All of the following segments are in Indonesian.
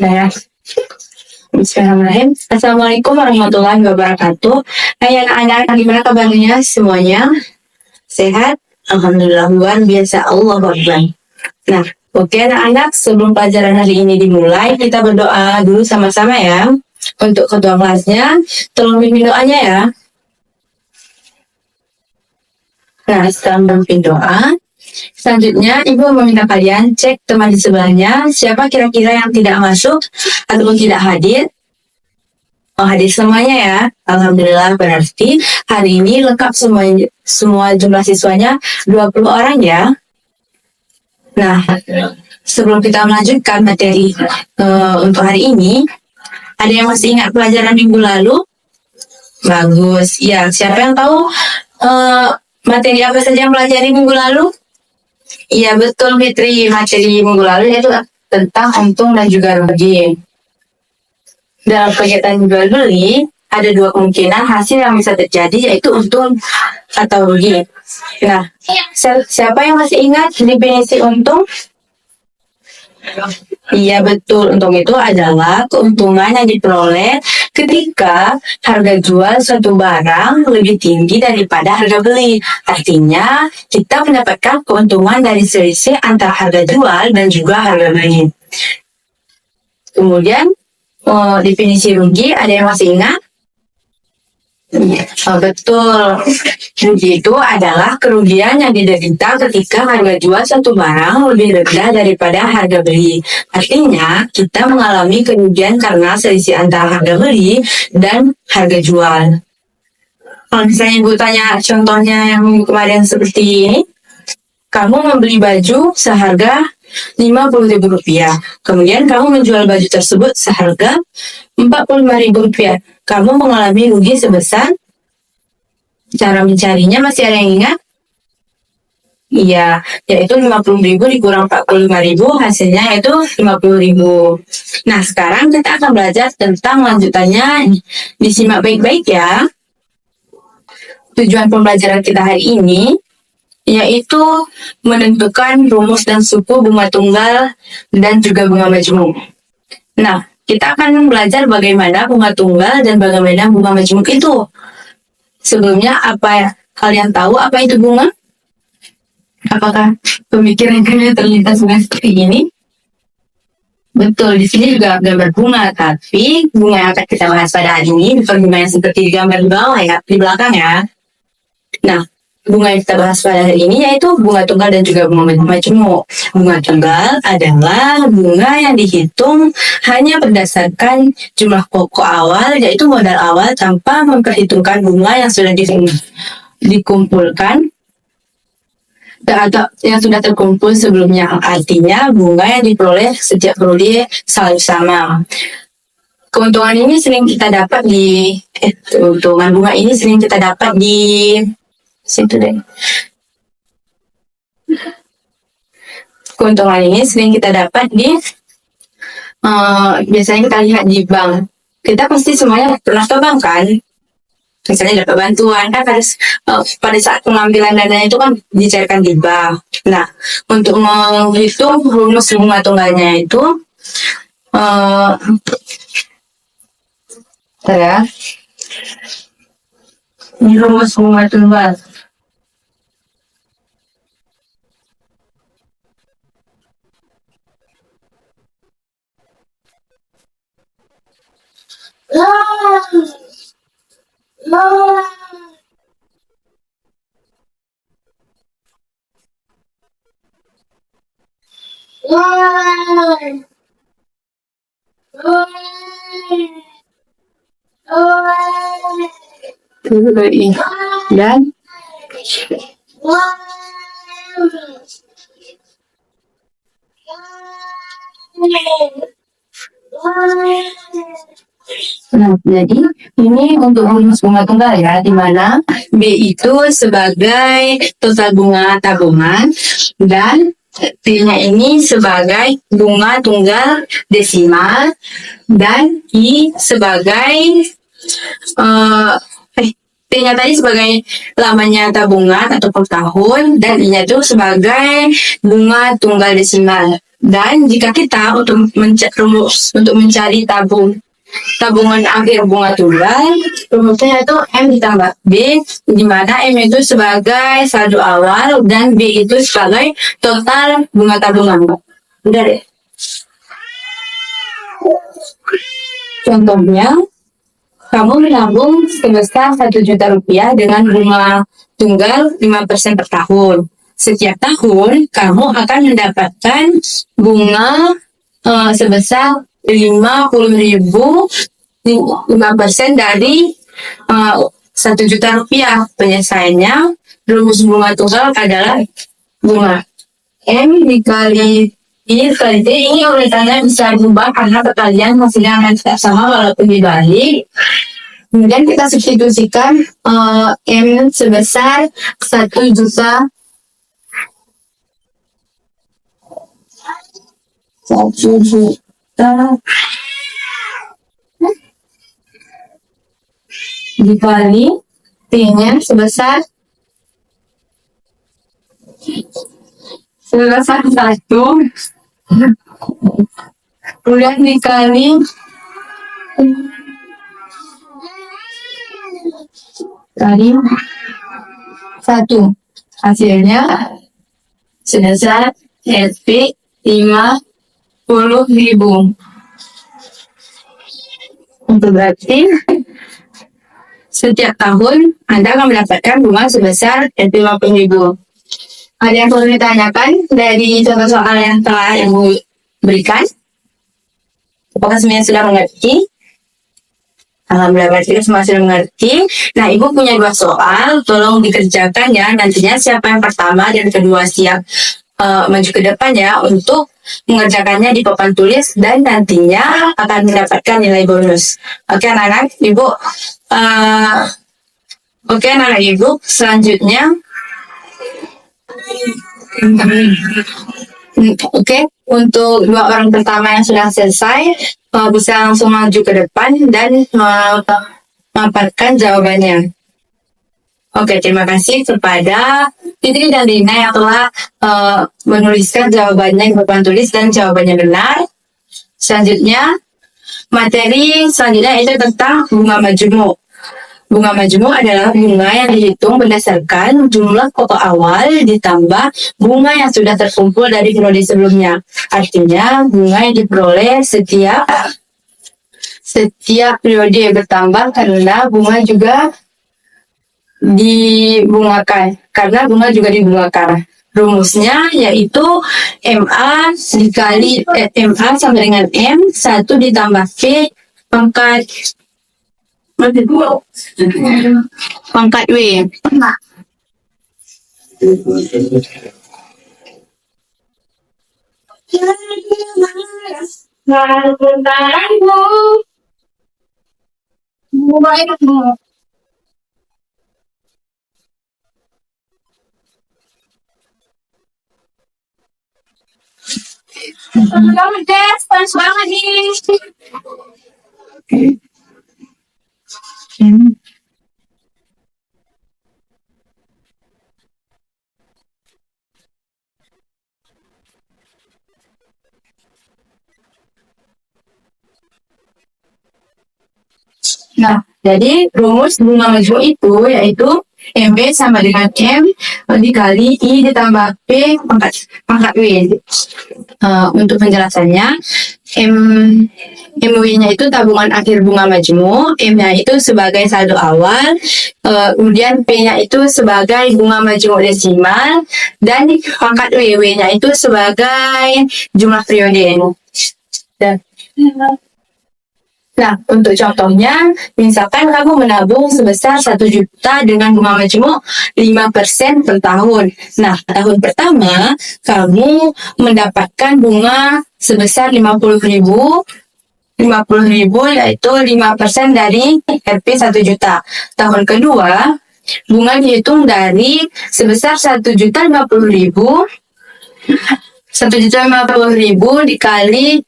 Nah ya, Bismillahirrahmanirrahim. Assalamualaikum warahmatullahi wabarakatuh. Hai anak-anak, gimana kabarnya semuanya? Sehat? Alhamdulillah, luar biasa, Allah Akbar. Nah, oke anak-anak, sebelum pelajaran hari ini dimulai, kita berdoa dulu sama-sama ya. Untuk ketua kelasnya, tolong pimpin doanya ya. Nah, setelah memimpin doa, selanjutnya Ibu meminta kalian cek teman di sebelahnya, siapa kira-kira yang tidak masuk ataupun tidak hadir. Oh, hadir semuanya ya. Alhamdulillah, berarti hari ini lengkap semua jumlah siswanya 20 orang ya. Nah, sebelum kita melanjutkan materi untuk hari ini, ada yang masih ingat pelajaran minggu lalu? Bagus. Ya, siapa yang tahu materi apa saja yang pelajari minggu lalu? Iya, betul Fitri. Materi minggu lalu itu tentang untung dan juga rugi. Dalam kegiatan jual beli, ada dua kemungkinan hasil yang bisa terjadi, yaitu untung atau rugi. Nah, siapa yang masih ingat definisi untung? Iya betul, untung itu adalah keuntungan yang diperoleh ketika harga jual suatu barang lebih tinggi daripada harga beli. Artinya, kita mendapatkan keuntungan dari selisih antara harga jual dan juga harga beli. Kemudian, definisi rugi, ada yang masih ingat? Oh, betul. Rugi itu adalah kerugian yang diderita ketika harga jual satu barang lebih rendah daripada harga beli. Artinya, kita mengalami kerugian karena selisih antara harga beli dan harga jual. Kalau misalnya Ibu tanya contohnya yang kemarin seperti ini, kamu membeli baju seharga Rp50.000. Kemudian kamu menjual baju tersebut seharga Rp45.000. Kamu mengalami rugi sebesar, cara mencarinya masih ada yang ingat? Iya, yaitu 50.000 dikurang 45.000, hasilnya yaitu 50.000. Nah, sekarang kita akan belajar tentang lanjutannya. Disimak baik-baik ya. Tujuan pembelajaran kita hari ini yaitu menentukan rumus dan suku bunga tunggal dan juga bunga majmuk. Nah, kita akan belajar bagaimana bunga tunggal dan bagaimana bunga majmuk itu. Sebelumnya, apa kalian tahu apa itu bunga? Apakah pemikiran kalian terlintas dengan seperti ini? Betul, di sini juga gambar bunga, tapi bunga yang akan kita bahas pada hari ini bukan bunga yang seperti gambar di bawah ya, di belakang ya. Nah, bunga yang kita bahas pada hari ini yaitu bunga tunggal dan juga bunga majmuk. Bunga tunggal adalah bunga yang dihitung hanya berdasarkan jumlah pokok awal, yaitu modal awal tanpa memperhitungkan bunga yang sudah dikumpulkan atau yang sudah terkumpul sebelumnya. Artinya bunga yang diperoleh setiap periode selalu sama. Keuntungan ini sering kita dapat di keuntungan bunga ini sering kita dapat di situ deh. Keuntungan ini sering kita dapat di biasanya kita lihat di bank. Kita pasti semuanya pernah ke bank kan? Misalnya dapat bantuan kan pada saat pengambilan dana itu kan dicairkan di bank. Nah, untuk menghitung rumus bunga tunggalnya itu ya. Ini rumus bunga tunggal. Dan nah, jadi ini untuk rumus bunga tunggal ya, di mana B itu sebagai total bunga tabungan dan T-nya ini sebagai bunga tunggal desimal dan I sebagai T-nya tadi sebagai lamanya tabungan atau per tahun, dan I-nya itu sebagai bunga tunggal desimal. Dan jika kita untuk mencari tabungan akhir bunga tunggal, rumusnya itu M ditambah B, di mana M itu sebagai saldo awal dan B itu sebagai total bunga tabungan. Udah deh. Contohnya, kamu menabung sebesar 1 juta rupiah dengan bunga tunggal 5% per tahun. Setiap tahun, kamu akan mendapatkan bunga sebesar 50.000, 5% dari 1 juta rupiah. Penyelesaiannya, rumus bunga tunggal adalah bunga M dikali I kali T. Ini urutannya bisa diubah karena perkalian hasilnya akan tetap sama walaupun dibalik. Kemudian kita substitusikan M sebesar 1 juta dikali T-nya sebesar 1, kemudian dikali kali 1, hasilnya sebesar SP 50.000. Itu berarti setiap tahun Anda akan mendapatkan bunga sebesar SP 50.000. Ada yang perlu ditanyakan dari contoh soal yang telah Ibu berikan? Apakah semuanya sudah mengerti? Alhamdulillah, berarti semua sudah mengerti. Nah, Ibu punya 2 soal, tolong dikerjakan ya. Nantinya siapa yang pertama dan kedua siap maju ke depan ya untuk mengerjakannya di papan tulis dan nantinya akan mendapatkan nilai bonus. Oke anak-anak, Ibu, selanjutnya untuk 2 orang pertama yang sudah selesai bisa langsung maju ke depan dan memaparkan jawabannya. Oke, terima kasih kepada Fitri dan Dina yang telah menuliskan jawabannya di papan tulis dan jawabannya benar. Selanjutnya, materi selanjutnya itu tentang bunga majemuk. Bunga majemuk adalah bunga yang dihitung berdasarkan jumlah pokok awal ditambah bunga yang sudah terkumpul dari periode sebelumnya. Artinya, bunga yang diperoleh setiap periode bertambah karena bunga juga dibungakan. Rumusnya yaitu MA sama dengan M 1 ditambah P pangkat W. Panas banget nih. Nah, jadi rumus bunga majemuk itu yaitu MB sama dengan M dikali I ditambah P pangkat W. Untuk penjelasannya, MW-nya itu tabungan akhir bunga majemuk, M-nya itu sebagai saldo awal, kemudian P-nya itu sebagai bunga majemuk desimal, dan pangkat W-nya itu sebagai jumlah periode. Nah, untuk contohnya, misalkan kamu menabung sebesar 1 juta dengan bunga majemuk 5% per tahun. Nah, tahun pertama, kamu mendapatkan bunga sebesar 50.000 yaitu 5% dari RP 1 juta. Tahun kedua, bunga dihitung dari sebesar 1.050.000 dikali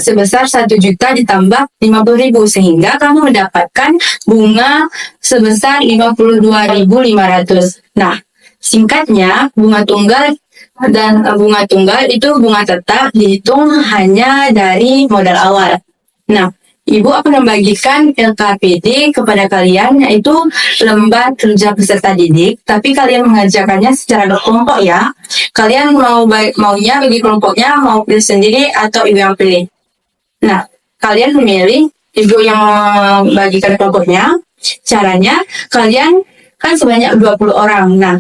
sebesar 1 juta ditambah 50.000 sehingga kamu mendapatkan bunga sebesar 52.500. Nah, singkatnya bunga tunggal bunga tunggal itu bunga tetap dihitung hanya dari modal awal. Nah, Ibu akan membagikan LKPD kepada kalian, yaitu lembar kerja peserta didik, tapi kalian mengerjakannya secara berkelompok ya. Kalian maunya bagi kelompoknya, mau pilih sendiri atau ibu yang pilih. Nah, kalian memilih, ibu yang membagikan kelompoknya. Caranya, kalian kan sebanyak 20 orang. Nah,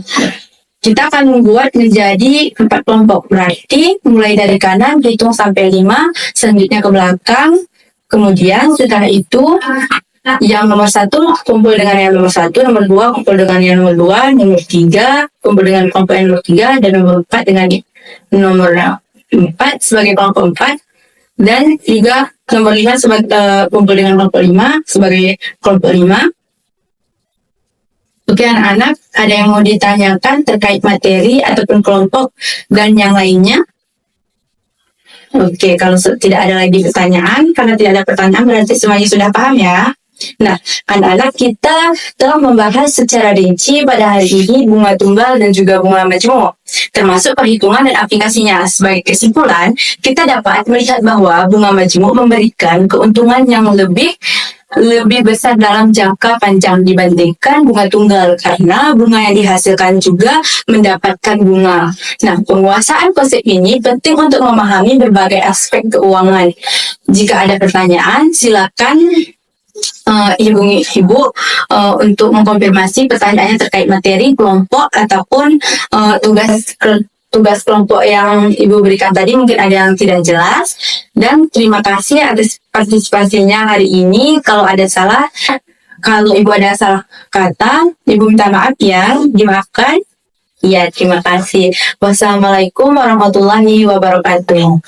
kita akan membuat menjadi 4 kelompok. Berarti mulai dari kanan hitung sampai 5, selanjutnya ke belakang. Kemudian setelah itu yang nomor 1 kumpul dengan yang nomor 1, nomor 2 kumpul dengan yang nomor 2, nomor 3 kumpul dengan kelompok yang nomor 3, dan nomor 4 dengan nomor 4 sebagai kelompok 4, dan juga nomor 5 kumpul dengan kelompok 5 sebagai kelompok 5. Oke anak-anak, ada yang mau ditanyakan terkait materi ataupun kelompok dan yang lainnya? Oke, kalau tidak ada lagi pertanyaan, karena tidak ada pertanyaan berarti semuanya sudah paham ya. Nah, anak-anak, kita telah membahas secara rinci pada hari ini bunga tunggal dan juga bunga majmuk, termasuk perhitungan dan aplikasinya. Sebagai kesimpulan, kita dapat melihat bahwa bunga majmuk memberikan keuntungan yang lebih besar dalam jangka panjang dibandingkan bunga tunggal, karena bunga yang dihasilkan juga mendapatkan bunga. Nah, penguasaan konsep ini penting untuk memahami berbagai aspek keuangan. Jika ada pertanyaan, silakan Ibu untuk mengkonfirmasi pertanyaannya terkait materi kelompok ataupun tugas kelompok yang Ibu berikan tadi, mungkin ada yang tidak jelas. Dan terima kasih atas partisipasinya hari ini. Kalau Ibu ada salah kata, Ibu minta maaf ya, dimaafkan. Ya, terima kasih. Wassalamualaikum warahmatullahi wabarakatuh.